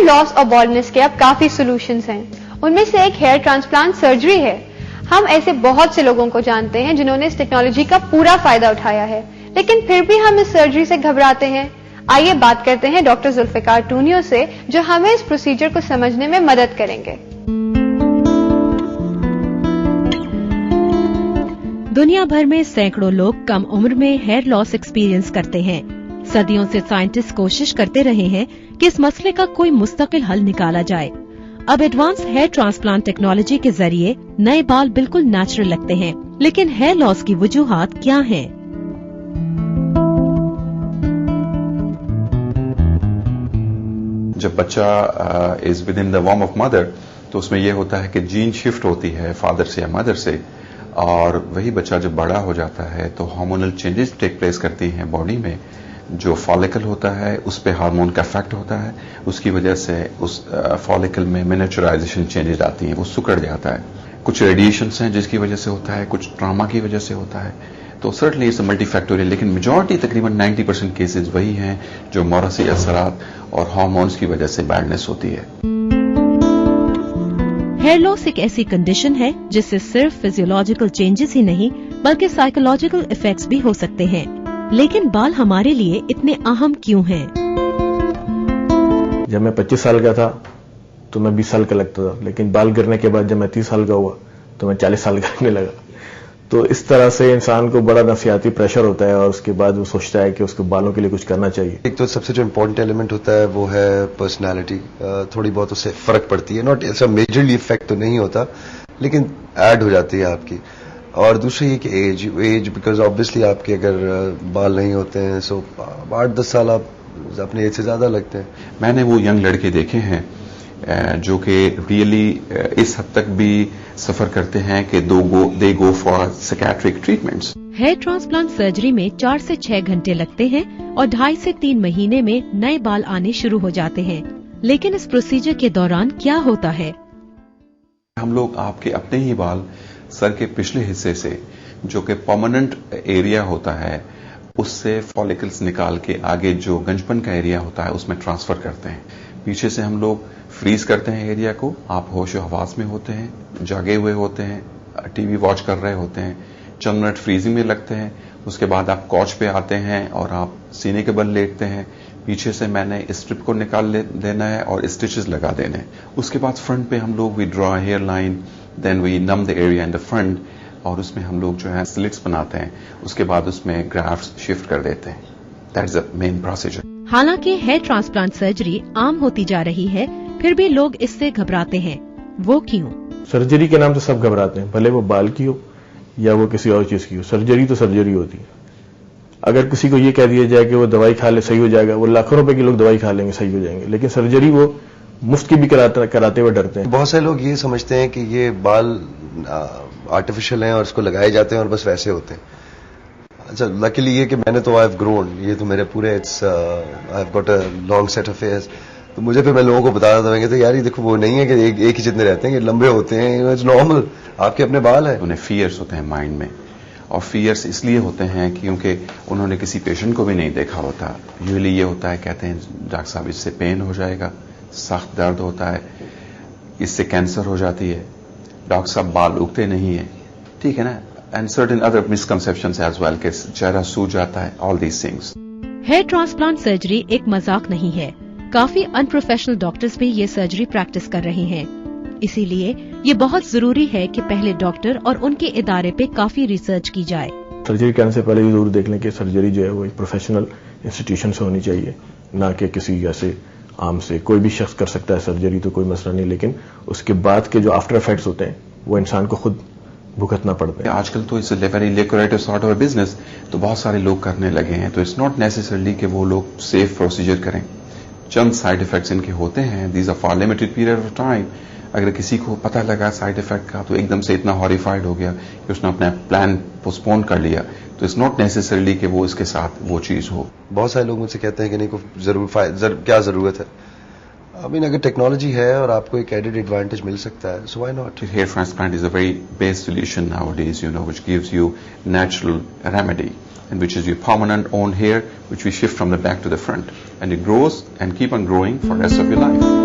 Hair loss और baldness के अब काफी सॉल्यूशंस हैं। उनमें से एक हेयर ट्रांसप्लांट सर्जरी है। हम ऐसे बहुत से लोगों को जानते हैं जिन्होंने इस टेक्नोलॉजी का पूरा फायदा उठाया है, लेकिन फिर भी हम इस सर्जरी से घबराते हैं। आइए बात करते हैं डॉक्टर जुल्फिकार टूनियो से, जो हमें इस प्रोसीजर को समझने में मदद करेंगे। दुनिया भर में सैकड़ों लोग कम उम्र में हेयर लॉस एक्सपीरियंस करते हैं। सदियों से साइंटिस्ट कोशिश करते रहे हैं कि इस मसले का कोई मुस्तकिल हल निकाला जाए। अब एडवांस हेयर ट्रांसप्लांट टेक्नोलॉजी के जरिए नए बाल बिल्कुल नेचुरल लगते हैं, लेकिन हेयर लॉस की वजूहात क्या हैं? जब बच्चा इज विद इन द वॉर्म ऑफ मदर, तो उसमें यह होता है कि जीन शिफ्ट होती है फादर से या मदर से, और वही बच्चा जब बड़ा हो जाता है तो हार्मोनल चेंजेस टेक प्लेस करती हैं बॉडी में। जो फॉलिकल होता है उस पे हार्मोन का इफेक्ट होता है, उसकी वजह से उस फॉलिकल में मिनिएचराइजेशन चेंजेस आती हैं, वो सिकुड़ जाता है। कुछ रेडिएशंस हैं जिसकी वजह से होता है, कुछ ट्रामा की वजह से होता है। तो सर्टनली इट्स मल्टीफैक्टोरियल, लेकिन मेजॉरिटी तकरीबन 90% केसेस वही हैं जो मौरसी असरात और हार्मोन्स की वजह से बैडनेस होती है। हेयर लॉस एक ऐसी कंडीशन है जिससे सिर्फ फिजियोलॉजिकल चेंजेस ही नहीं बल्कि साइकोलॉजिकल इफेक्ट्स भी हो सकते हैं। लेकिन बाल हमारे लिए इतने अहम क्यों हैं? जब मैं 25 साल का था तो मैं 20 साल का लगता था, लेकिन बाल गिरने के बाद जब मैं 30 साल का हुआ तो मैं 40 साल का लगने लगा। तो इस तरह से इंसान को बड़ा नफसियाती प्रेशर होता है और उसके बाद वो सोचता है कि उसको बालों के लिए कुछ करना चाहिए। एक तो सबसे जो इम्पोर्टेंट एलिमेंट होता है वो है पर्सनालिटी। थोड़ी बहुत उससे फर्क पड़ती है, नॉट ऐसा मेजरली इफेक्ट तो नहीं होता, लेकिन ऐड हो जाती है आपकी। और दूसरी ये कि एज बिकॉज ऑब्वियसली आपके अगर बाल नहीं होते हैं सो 8-10 साल आप अपने एज से ज्यादा लगते हैं। मैंने वो यंग लड़के देखे हैं जो कि रियली इस हद तक भी सफर करते हैं कि they go for psychiatric treatments. Hair transplant surgery में 4 से 6 घंटे लगते हैं और 2.5 से 3 महीने में नए बाल आने शुरू हो जाते हैं। लेकिन इस प्रोसीजर के दौरान क्या होता है? हम लोग आपके अपने ही बाल सर के पिछले हिस्से से, जो कि परमानेंट एरिया होता है, उससे फॉलिकल्स निकाल के आगे जो गंजपन का एरिया होता है उसमें ट्रांसफर करते हैं। पीछे से हम लोग फ्रीज करते हैं एरिया को। आप होश हवास में होते हैं, जागे हुए होते हैं, टीवी वॉच कर रहे होते हैं, चंद मिनट फ्रीजिंग में लगते हैं। उसके बाद आप कॉच पे आते हैं और आप सीने के बल लेटते हैं। पीछे से मैंने स्ट्रिप को निकाल देना है और स्टिचेस लगा देने हैं। उसके बाद फ्रंट पे हम लोग we draw hair line, then we numb the area in the front, और उसमें हम लोग जो है स्लिट्स बनाते हैं। उसके बाद उसमें ग्राफ्ट शिफ्ट कर देते हैं। That is the main procedure. हालांकि हेयर ट्रांसप्लांट सर्जरी आम होती जा रही है, फिर भी लोग इससे घबराते हैं। वो क्यों? सर्जरी के नाम से सब घबराते हैं, भले वो बाल की हो या वो किसी और चीज की हो। सर्जरी तो सर्जरी होती है। अगर किसी को ये कह दिया जाए कि वो दवाई खा ले सही हो जाएगा, वो लाखों रुपए के लोग दवाई खा लेंगे सही हो जाएंगे, लेकिन सर्जरी वो मुफ्त की भी कराते हुए डरते हैं। बहुत सारे लोग ये समझते हैं कि ये बाल आर्टिफिशियल हैं और इसको लगाए जाते हैं और बस वैसे होते हैं। अच्छा, लकीली ये कि मैंने तो आई हैव ग्रोन, ये तो मेरे पूरे I have got a long set of hairs. तो मुझे फिर मैं लोगों को बताता था, मैं कहता यार ये देखो वो नहीं है कि एक ही जितने रहते हैं, ये लंबे होते हैं, इट्स नॉर्मल, आपके अपने बाल है। उन्हें फियर्स होते हैं माइंड में, और फियर्स इसलिए होते हैं क्योंकि उन्होंने किसी पेशेंट को भी नहीं देखा होता। यूजुअली ये होता है, कहते हैं डॉक्टर साहब इससे पेन हो जाएगा, सख्त दर्द होता है, इससे कैंसर हो जाती है, डॉक्टर साहब बाल उगते नहीं है, ठीक है ना, and certain other misconceptions as well कि चेहरा सूज जाता है, all these things. Hair transplant surgery एक मजाक नहीं है। काफी अनप्रोफेशनल डॉक्टर्स भी ये सर्जरी प्रैक्टिस कर रहे हैं। इसीलिए ये बहुत जरूरी है कि पहले डॉक्टर और उनके इदारे पे काफी रिसर्च की जाए। सर्जरी करने से पहले भी जरूर देख लें कि सर्जरी जो है वो एक प्रोफेशनल इंस्टीट्यूशन से होनी चाहिए, ना कि किसी ऐसे आम से। कोई भी शख्स कर सकता है सर्जरी, तो कोई मसला नहीं, लेकिन उसके बाद के जो आफ्टर इफेक्ट्स होते हैं वो इंसान को खुद भुगतना पड़ता है। आजकल तो it's very lucrative sort of business, तो बहुत सारे लोग करने लगे हैं। तो इट्स नॉट नेसेसरली कि वो लोग सेफ प्रोसीजर करें। चंद साइड इफेक्ट्स इनके होते हैं, these are for limited period of time. अगर किसी को पता लगा साइड इफेक्ट का तो एकदम से इतना हॉरिफाइड हो गया कि उसने अपना प्लान पोस्टपोन कर लिया, तो इट्स नॉट नेसेसरली कि वो इसके साथ वो चीज हो। बहुत सारे लोग मुझसे कहते हैं कि नहीं को क्या जरूरत है। I mean, अगर टेक्नोलॉजी है और आपको एक एडेड एडवांटेज मिल सकता है, so why not? Hair transplant is a very best solution nowadays, which gives you natural remedy, and which is your permanent own hair, which we shift from the back to the front, and it grows and keep on growing for the rest of your life.